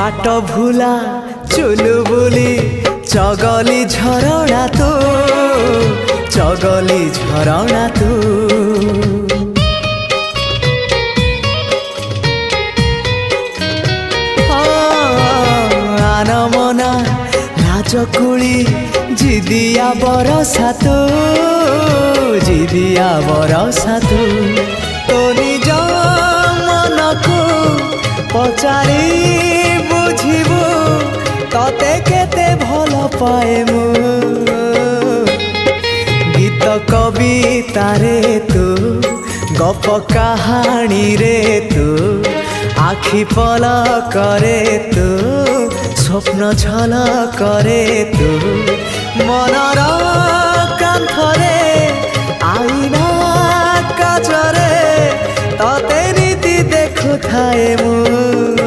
बाट भूला चुलु बुली चगली झरणा तू चगली झरणा तू आनमना लाजकुली जिदिया बरसा तू जिदिया बरसा तू तो निज मन को पचारि बुझिबु तते केते भल पाए मु गीत कविता रे तू गप कहानी रे तू आखि पलक रे तू स्वप्न झलक रे तू मनर कांथरे आईना काचरे तते नीति देखु थाए मु।